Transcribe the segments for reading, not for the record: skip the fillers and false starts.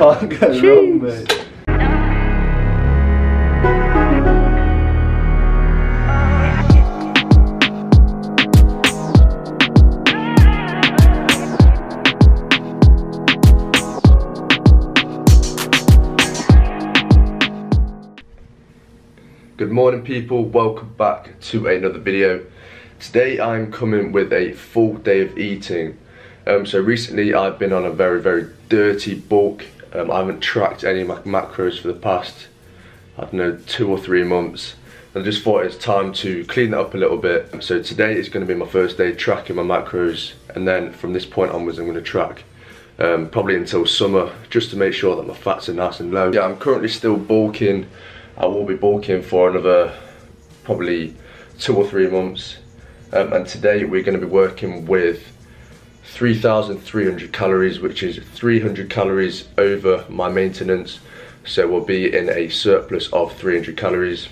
Can't go wrong, mate. Good morning people, welcome back to another video. Today I'm coming with a full day of eating. So recently I've been on a very dirty bulk. I haven't tracked any of my macros for the past, I don't know, 2 or 3 months. I just thought it's time to clean that up a little bit. So today is going to be my first day tracking my macros, and then from this point onwards I'm going to track probably until summer, just to make sure that my fats are nice and low. Yeah, I'm currently still bulking. I will be bulking for another probably 2 or 3 months, and today we're going to be working with 3,300 calories, which is 300 calories over my maintenance. So we'll be in a surplus of 300 calories,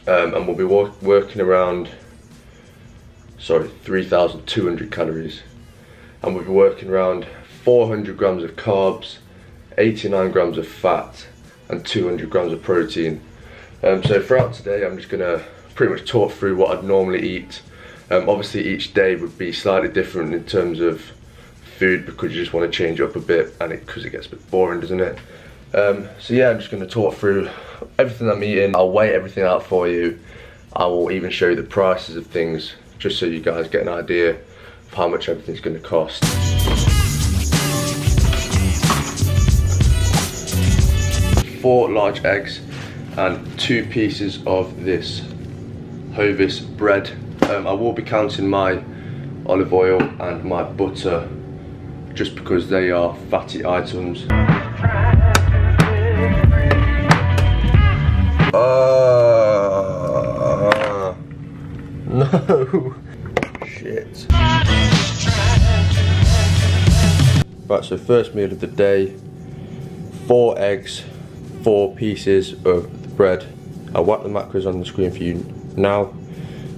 and we'll be working around, 3,200 calories, and we'll be working around 400 grams of carbs, 89 grams of fat, and 200 grams of protein. So throughout today I'm just gonna pretty much talk through what I'd normally eat. Obviously each day would be slightly different in terms of food, because you just want to change up a bit, and because it gets a bit boring, doesn't it? So yeah, I'm just gonna talk through everything I'm eating. I'll weigh everything out for you. I will even show you the prices of things, just so you guys get an idea of how much everything's gonna cost. 4 large eggs and 2 pieces of this Hovis bread. I will be counting my olive oil and my butter, just because they are fatty items. No! Shit. Right, so first meal of the day, 4 eggs, 4 pieces of the bread. I'll whack the macros on the screen for you now,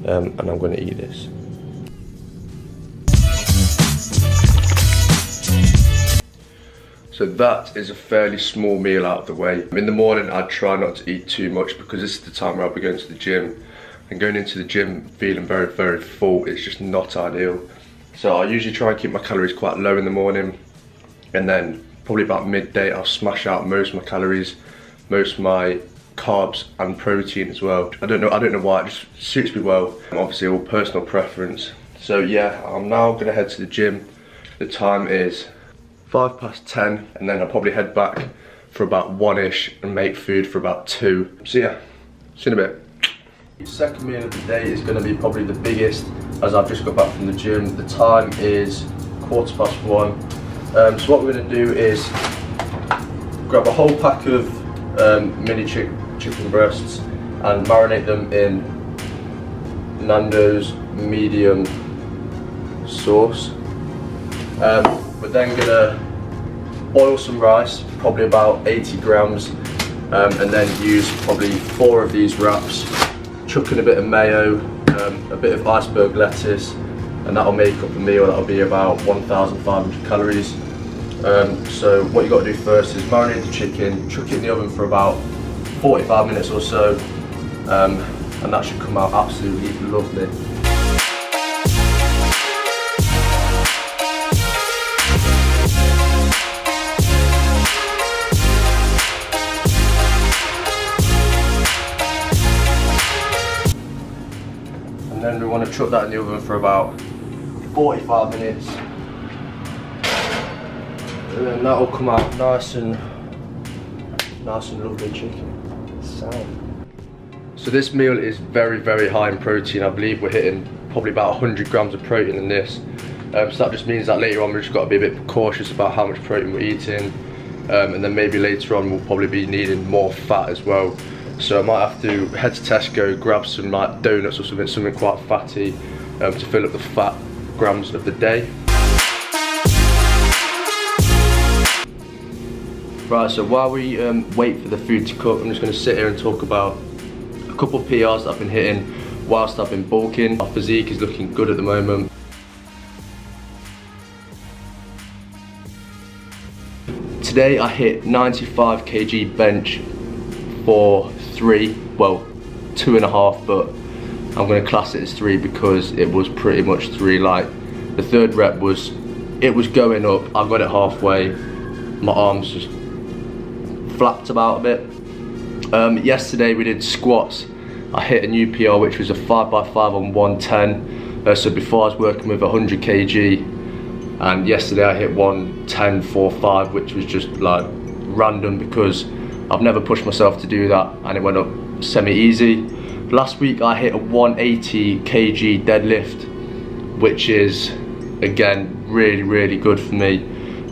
and I'm going to eat this. So that is a fairly small meal out of the way. In the morning I try not to eat too much, because this is the time where I'll be going to the gym, and going into the gym feeling very full is just not ideal. So I usually try and keep my calories quite low in the morning, and then probably about midday I'll smash out most of my calories, most of my carbs and protein as well. I don't know why, it just suits me well. Obviously all personal preference. So yeah, I'm now gonna head to the gym. The time is 10:05, and then I'll probably head back for about 1ish and make food for about 2. So yeah, see you in a bit. The second meal of the day is gonna be probably the biggest, as I've just got back from the gym. The time is 1:15. So what we're gonna do is grab a whole pack of mini chicken breasts and marinate them in Nando's medium sauce. We're then gonna boil some rice, probably about 80 grams, and then use probably 4 of these wraps, chuck in a bit of mayo, a bit of iceberg lettuce, and that'll make up a meal that'll be about 1,500 calories. So what you got to do first is marinate the chicken, chuck it in the oven for about 45 minutes or so, and that should come out absolutely lovely. And then we want to chuck that in the oven for about 45 minutes. And then that'll come out nice and lovely chicken. So this meal is very high in protein. I believe we're hitting probably about 100 grams of protein in this. So that just means that later on we've just got to be a bit cautious about how much protein we're eating, and then maybe later on we'll probably be needing more fat as well. So I might have to head to Tesco, grab some like donuts or something quite fatty, to fill up the fat grams of the day. Right, so while we wait for the food to cook, I'm just going to sit here and talk about a couple of PRs that I've been hitting whilst I've been bulking. My physique is looking good at the moment. today I hit 95 kg bench for 3, well 2.5, but I'm going to class it as 3 because it was pretty much 3. Like the third rep was, it was going up, I got it halfway, my arms just flapped about a bit. Yesterday we did squats. I hit a new PR which was a 5x5 on 110. So before I was working with 100 kg, and yesterday I hit 110 4.5, which was just like random because I've never pushed myself to do that, and it went up semi-easy. Last week I hit a 180 kg deadlift, which is again really good for me.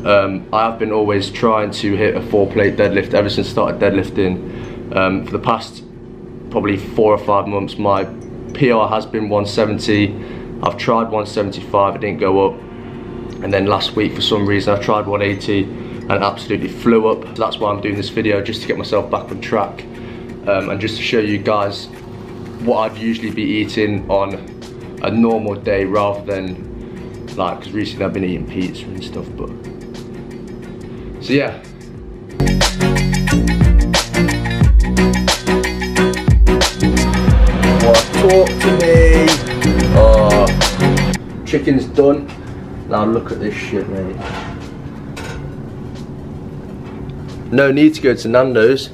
I have been always trying to hit a 4-plate deadlift ever since I started deadlifting. For the past probably 4 or 5 months my PR has been 170. I've tried 175, it didn't go up, and then last week for some reason I tried 180 and it absolutely flew up. So that's why I'm doing this video, just to get myself back on track, and just to show you guys what I'd usually be eating on a normal day, rather than like, because recently I've been eating pizza and stuff. But so yeah. Talk to me. Oh, chicken's done. Now look at this shit, mate. No need to go to Nando's.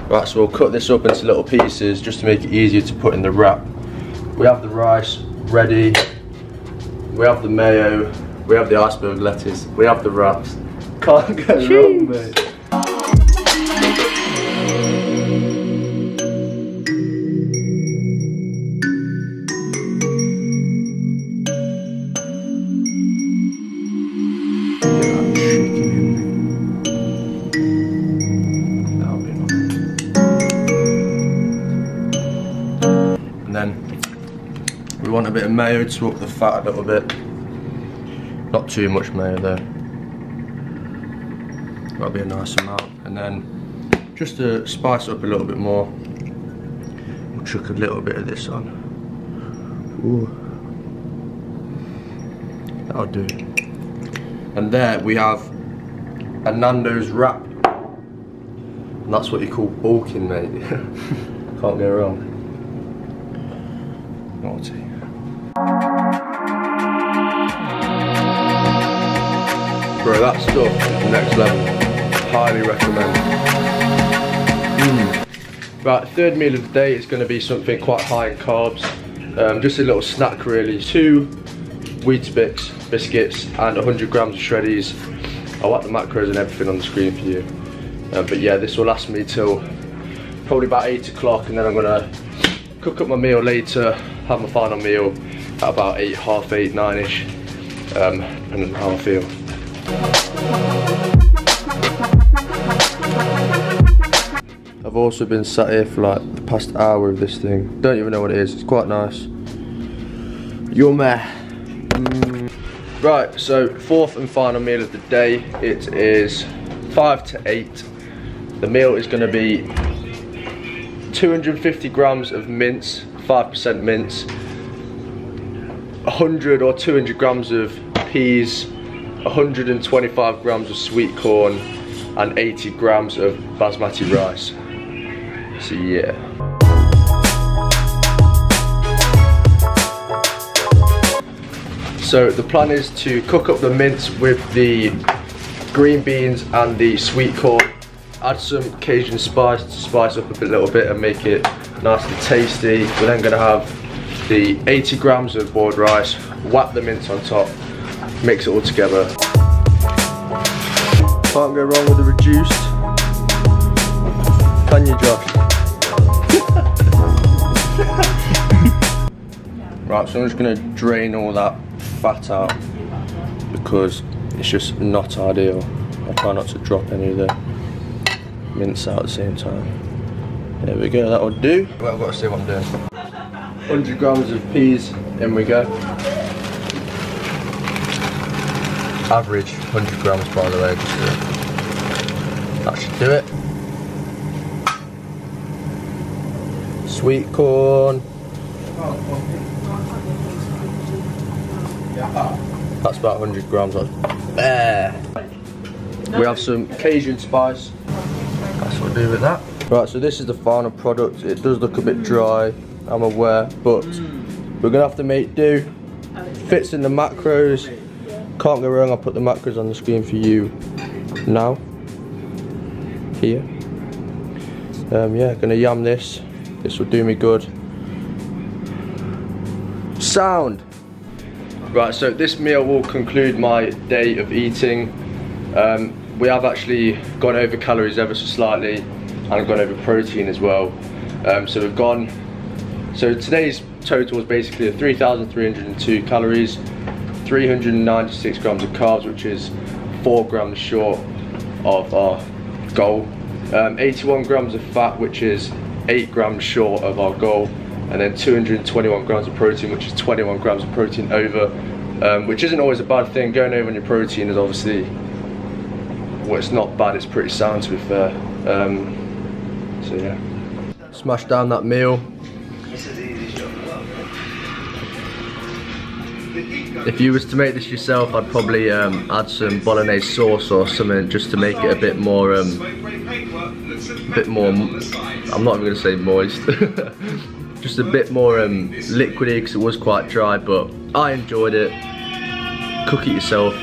Right, so we'll cut this up into little pieces just to make it easier to put in the wrap. We have the rice ready. We have the mayo. We have the iceberg lettuce. We have the wraps. Can't go wrong, mate. We want a bit of mayo to up the fat a little bit. Not too much mayo though. That'll be a nice amount. And then just to spice it up a little bit more, we'll chuck a little bit of this on. Ooh. That'll do. And there we have a Nando's wrap. And that's what you call bulking, mate. Can't go wrong. Naughty. Bro, that stuff is next level. Highly recommend. Right, third meal of the day is going to be something quite high in carbs. Just a little snack really. 2 Weetabix biscuits and 100 grams of shreddies. I'll whack the macros and everything on the screen for you. But yeah, this will last me till probably about 8 o'clock, and then I'm going to cook up my meal later, have my final meal at about 8, half 8, 9ish, depending on how I feel. I've also been sat here for like the past hour of this thing. Don't even know what it is, it's quite nice. Yummy. Right, so fourth and final meal of the day. It is 5 to 8. The meal is going to be 250 grams of mince, 5% mince, 100 or 200 grams of peas, 125 grams of sweet corn, and 80 grams of basmati rice. So yeah. So the plan is to cook up the mince with the green beans and the sweet corn. Add some Cajun spice to spice up a little bit and make it nice and tasty. We're then going to have the 80 grams of boiled rice, whap the mince on top, mix it all together. Can't go wrong with the reduced. Can you, Josh? Right, so I'm just going to drain all that fat out because it's just not ideal. I try not to drop any of the mince out at the same time. There we go, that will do. Well, I've got to see what I'm doing. 100 grams of peas, in we go. Average 100 grams, by the way, just that should do it. Sweet corn. That's about 100 grams. We have some Cajun spice. That's what we'll do with that. Right, so this is the final product. It does look a bit dry, I'm aware, but we're gonna have to make do. Fits in the macros. Can't go wrong. I'll put the macros on the screen for you now. Here. Yeah, gonna yam this. This will do me good. Sound. Right, so this meal will conclude my day of eating. We have actually gone over calories ever so slightly, and I've gone over protein as well. So we've gone. So today's total was basically 3,302 calories, 396 grams of carbs, which is 4 grams short of our goal. 81 grams of fat, which is 8 grams short of our goal, and then 221 grams of protein, which is 21 grams of protein over, which isn't always a bad thing. Going over on your protein is obviously, well, it's not bad, it's pretty sound to be fair. So yeah, smash down that meal. If you was to make this yourself, I'd probably add some bolognese sauce or something just to make it a bit more, I'm not even going to say moist, just a bit more liquidy, because it was quite dry, but I enjoyed it. Cook it yourself,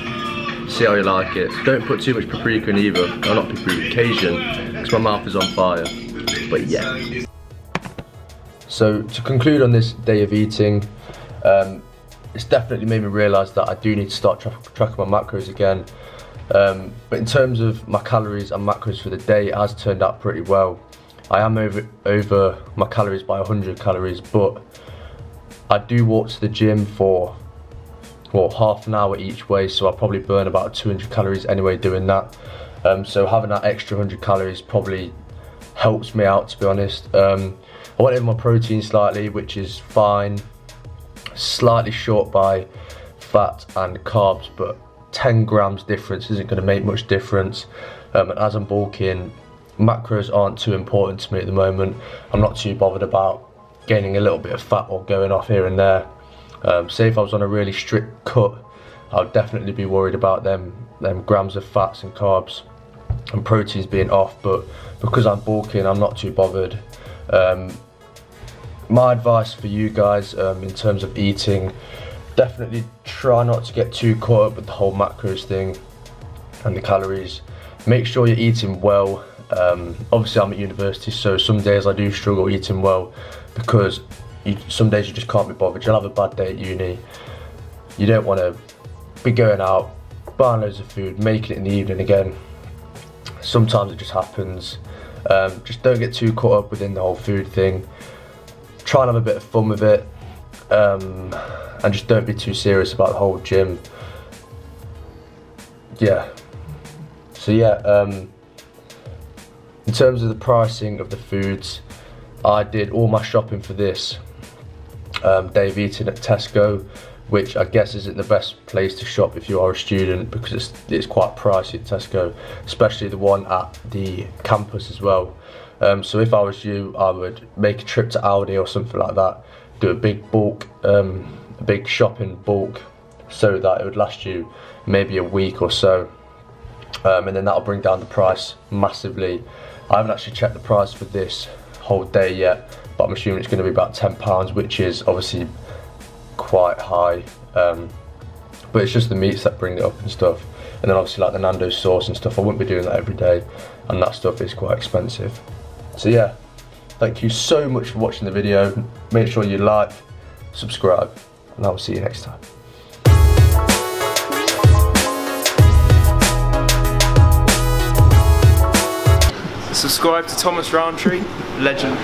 see how you like it. Don't put too much paprika in either, not paprika, Cajun, because my mouth is on fire, but yeah. So to conclude on this day of eating, it's definitely made me realise that I do need to start tracking my macros again. But in terms of my calories and macros for the day, it has turned out pretty well. I am over my calories by 100 calories, but I do walk to the gym for, well, half an hour each way, so I'll probably burn about 200 calories anyway doing that. So having that extra 100 calories probably helps me out, to be honest. I went over my protein slightly, which is fine. Slightly short by fat and carbs, but 10 grams difference isn't going to make much difference. And as I'm bulking, macros aren't too important to me at the moment. I'm not too bothered about gaining a little bit of fat or going off here and there. Say if I was on a really strict cut, I'd definitely be worried about them grams of fats and carbs and proteins being off, but because I'm bulking, I'm not too bothered. My advice for you guys in terms of eating, definitely try not to get too caught up with the whole macros thing and the calories. Make sure you're eating well. Obviously I'm at university, so some days I do struggle eating well, because some days you just can't be bothered. You'll have a bad day at uni. You don't want to be going out, buying loads of food, making it in the evening again. Sometimes it just happens. Just don't get too caught up within the whole food thing. Try and have a bit of fun with it, and just don't be too serious about the whole gym. Yeah. So yeah, in terms of the pricing of the foods, I did all my shopping for this day of eating at Tesco, which I guess isn't the best place to shop if you are a student, because it's quite pricey at Tesco, especially the one at the campus as well. So if I was you, I would make a trip to Aldi or something like that, do a big bulk, a big shopping bulk, so that it would last you maybe a week or so, and then that'll bring down the price massively. I haven't actually checked the price for this whole day yet, but I'm assuming it's going to be about £10, which is obviously quite high, but it's just the meats that bring it up and stuff. And then obviously like the Nando's sauce and stuff, I wouldn't be doing that every day, and that stuff is quite expensive. So yeah, thank you so much for watching the video. Make sure you like, subscribe, and I will see you next time. Subscribe to Thomas Roundtree, legend.